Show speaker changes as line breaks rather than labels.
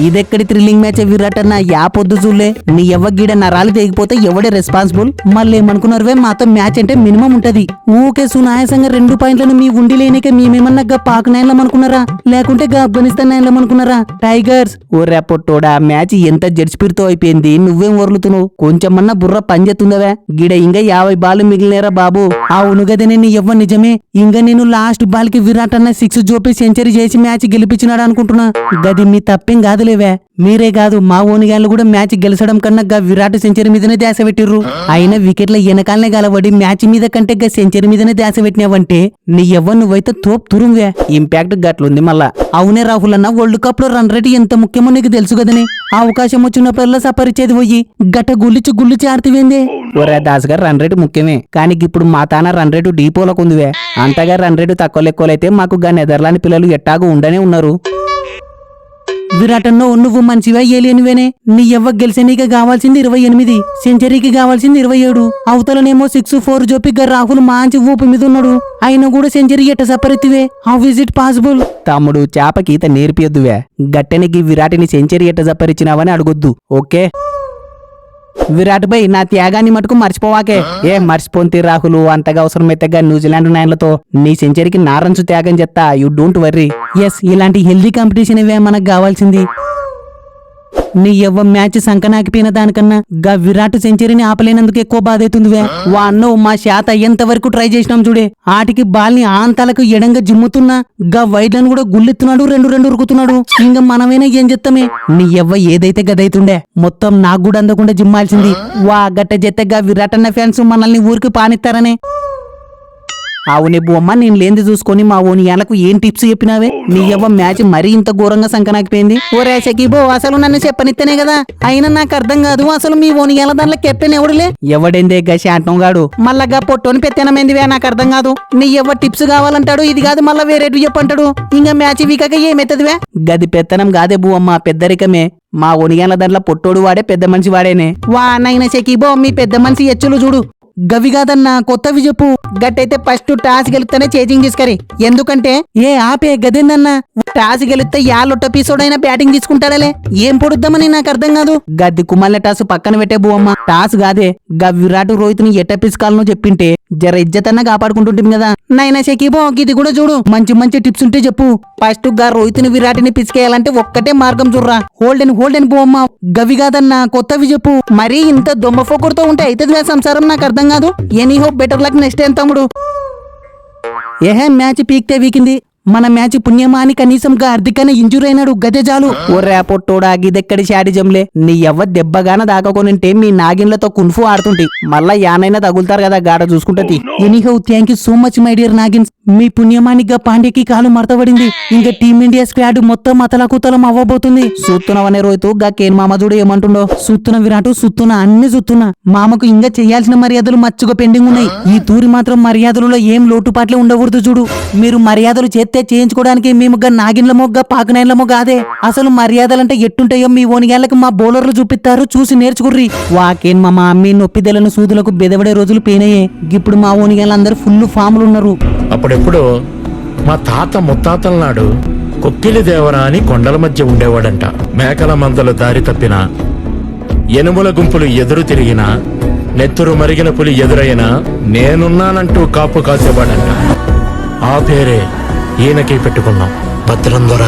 ఇదెక్కడి thrilling match Virat అన్న యాపొద్దు చూలే నీ ఎవ్వగీడ నరాలు తెగిపోతే ఎవడే రెస్పాన్సిబుల్ మళ్ళీ ఏమనుకున్నారువే మాతో మ్యాచ్ అంటే మినిమం ఉంటది ఊకే సునాయాసంగా 2 పాయింట్లను మీ ఉండి లేనికే మేమేమన్నా గా పాక్ నైన్లమనుకున్నారా లేకుంటే గా ఆఫ్ఘనిస్తాన్ నైన్లమనుకున్నారా టైగర్స్ ఓ రేపొట్టోడా మ్యాచ్ ఎంత జడ్జిపిరితో అయిపోయింది నువ్వేం వరులుతున్నావు కొంచెమన్నా బుర్ర పనిచేస్తుందవే గిడ ఇంకా 50 బాల్ మిగిలినేరా బాబు అవును గదనే నీ ఎవ్వ నిజమే ఇంకా నేను లాస్ట్ బాల్ కి విరాట్ అన్న 6 జోపి సెంచరీ చేసి మ్యాచ్ గెలిపించినాడు అనుకుంటున్నా గది మీ తప్పేం కాదులేవే మీరే కాదు మా ఓనిగాళ్ళు కూడా మ్యాచ్ గెలిచడం కన్నా గా విరాట్ సెంచరీ మీదనే ధ్యాస పెట్టిర్రు అయినా వికెట్ల వెనకాలనే గలబడి మ్యాచ్ మీద కంటే గా సెంచరీ మీదనే ధ్యాస పెట్టినావంటే నీ ఎవ్వ నువ్వైతే తోపు తురుంవే ఇంపాక్ట్ గట్లుంది మళ్ళా అవునే రాహుల్ అన్న వరల్డ్ కప్ లో రన్ రేట్ ఎంత ముఖ్యమో నీకు తెలుసు కదనే అవకాశం వచ్చినప్పుడల్లా సపరిచేది పోయి గట్ట గుల్లిచి ఆడుతువేందే ఒరే దాస్ గారు రన్ రేటు ముఖ్యమే కానీ ఇప్పుడు మా తాన రన్ రేటు డీపోలకు ఉందివే అంతగా రన్ రేటు తక్కువ లెక్కలైతే మాకు గా నెదర్లాండ్ పిల్లలు ఎట్టాగు ఉండనే ఉన్నారు విరాట్ అన్నో నువ్వు మంచివా ఏలియనివేనే నీ ఎవ్వ గెలిసే నీకు కావాల్సింది 28 సెంచరీకి కావాల్సింది 27 అవతలనేమో 6-4 జోపిగ్గా రాహుల్ మంచి ఊపు మీద ఉన్నాడు అయినా కూడా సెంచరీ ఎట్ట సపరెత్తివే హౌ ఇస్ ఇట్ పాసిబుల్ తమ్ముడు చాపకీత నేర్పియొద్దువే గట్టెనికి విరాటిని సెంచరీ ఎట్ట సపరిచ్చినావని అడగొద్దు ఓకే విరాట్ భాయ్ నా త్యాగాన్ని మటుకు మర్చిపోవాకే మర్చిపోంతి రాహుల్ అంతగా అవసరమైతేగా న్యూజిలాండ్ నైన్లతో నీ సెంచరీకి నారంచు త్యాగం చెత్తా యు డోంట్ వర్రీ ఎస్ ఇలాంటి హెల్దీ కాంపిటీషన్ ఇవే మనకు కావాల్సింది నీ ఎవ్వ మ్యాచ్ సంకనాకిపోయిన దానికన్నా గా విరాట్ సెంచరీని ఆపలేనందుకు ఎక్కువ బాధ అవుతుందివే వాన్నో మా శాత ఎంతవరకు ట్రై చేసినాం చూడే ఆటికి బాల్ ని ఆంతలకు ఎడంగా జిమ్ముతున్నా గా వైడ్లను కూడా గుల్లెత్తున్నాడు 2 ఉరుకుతున్నాడు ఇంకా మనమేనా ఏం చెప్తామే నీ ఎవ్వ ఏదైతే గదైతుండే మొత్తం నాకు కూడా అందకుండా జిమ్మాల్సింది వా గట్ట జెత్తే గా విరాట్ అన్న ఫ్యాన్స్ మనల్ని ఊరికి పానిస్తారనే అవునే బొమ్మ నేను లేంది చూసుకొని మా ఓనియాలకు ఏం టిప్స్ చెప్పినావే నీ ఎవ్వ మ్యాచ్ మరీ ఇంత ఘోరంగా సంకనాకిపోయింది ఓరే షకీబో అసలు నన్ను చెప్పనిత్తేనే కదా అయినా నాకు అర్థం కాదు అసలు మీ ఓనియాల దాంట్లో కెప్టెన్ ఎవడులే ఎవడేందే గశాంటం గాడు మళ్ళా పొట్టోని పెత్తనమైందివే నాకు అర్థం కాదు నీ ఎవ్వ టిప్స్ కావాలంటాడు ఇది కాదు మళ్ళా వేరేటు చెప్పంటాడు ఇంకా మ్యాచ్ వీకాక ఏమెత్తదివే గది పెత్తనం కాదే బువ్వమ్మ పెద్దరికమే మా ఓనియాల దాంట్లో పొట్టోడు వాడే పెద్ద మనిషి వాడేనే వా నైనా షకీబో మీ పెద్ద మనిషి ఎచ్చులు చూడు గవి కాదన్నా కొత్తవి చెప్పు గట్టయితే ఫస్ట్ టాస్ గెలుస్తేనే చేజింగ్ తీసుకరి ఎందుకంటే ఆపే గదేందన్నా టాస్ గెలిస్తే యాలొట్ట పీసోడైనా బ్యాటింగ్ తీసుకుంటాడలే ఏం పొడుద్దామని నాకు అర్థం కాదు గద్ది కుమల్ల టాస్ పక్కన పెట్టే బువ్వమ్మ టాస్ కాదే గా విరాట్ రోహిత్ ని ఎట్ట పిసుకాలనో చెప్పింటే జర ఇజ్జతన్నా కాపాడుకుంటుంటుంది కదా నైనా షకీబో ఇది కూడా చూడు మంచి మంచి టిప్స్ ఉంటే చెప్పు ఫస్ట్ గా రోహిత్ ని విరాట్ ని పిసికేయాలంటే ఒక్కటే మార్గం చూడరా హోల్డెన్ బువ్వమ్మ గవి కాదన్నా కొత్తవి చెప్పు మరీ ఇంత దొమ్మ ఫోకర్తో ఉంటే అయితే సంసారం నాకు అర్థం కాదు any hope better luck next time తమ్ముడు మ్యాచ్ పీక్తే వీకింది మన మ్యాచ్ పుణ్యమాని కనీసం గా అర్ధికనే ఇంజూర్ అయినాడు గదే చాలు ఓ రేపొట్టోడా గిదెక్కడి శాడిజంలే నీ ఎవ్వ దెబ్బగాన దాకోకొనింటే మీ నాగిన్లతో కున్ఫు ఆడుతుంటి మళ్ళా యానైనా తగులుతారు కదా గాడ చూసుకుంటది anyhow thank you so much my dear నాగిన్స్ మీ పుణ్యమానిగా పాండ్యకి కాలు మడతబడింది ఇంకా టీమిండియా స్క్వాడ్ మొత్తం అతలకుతలం అవ్వబోతుంది సూత్తునవనే రోహితు గా కేన్ మామ చూడు ఏమంటుండో సుత్తున విరాటు సుత్తున అన్ని సుత్తున మామకు ఇంకా చెయ్యాల్సిన మర్యాదలు మచ్చుగా పెండింగ్ ఉన్నాయి ఈ తూరి మాత్రం మర్యాదలలో ఏం లోటుపాట్లే ఉండకూడదు చూడు మీరు మర్యాదలు చేయించుకోవడానికి మేము గా నాగిన్లమో గా పాకనైన్లమో కాదే అసలు మర్యాదలంటే ఎట్టుంటాయో మీ ఓనిగాళ్ళకి మా బౌలర్లు చూపిస్తారు చూసి నేర్చుకుర్రి వాకేన్ మా అమ్మి నొప్పిదెలను సూదులకు బెదవడే రోజులు పేనయ్యే ఇప్పుడు మా ఓనిగాళ్ళందరూ ఫుల్ ఫామ్లు ఉన్నారు
అప్పుడెప్పుడు మా తాత ముత్తాతల నాడు కొక్కిలి దేవరా అని కొండల మధ్య ఉండేవాడంట మేకల మందలు దారి తప్పినా ఎనుముల గుంపులు ఎదురు తిరిగినా నెత్తురు మరిగిన పులి ఎదురైనా నేనున్నానంటూ కాపు కాసేవాడంట ఆ పేరే ఈయనకి పెట్టుకున్నాం భద్రం దొర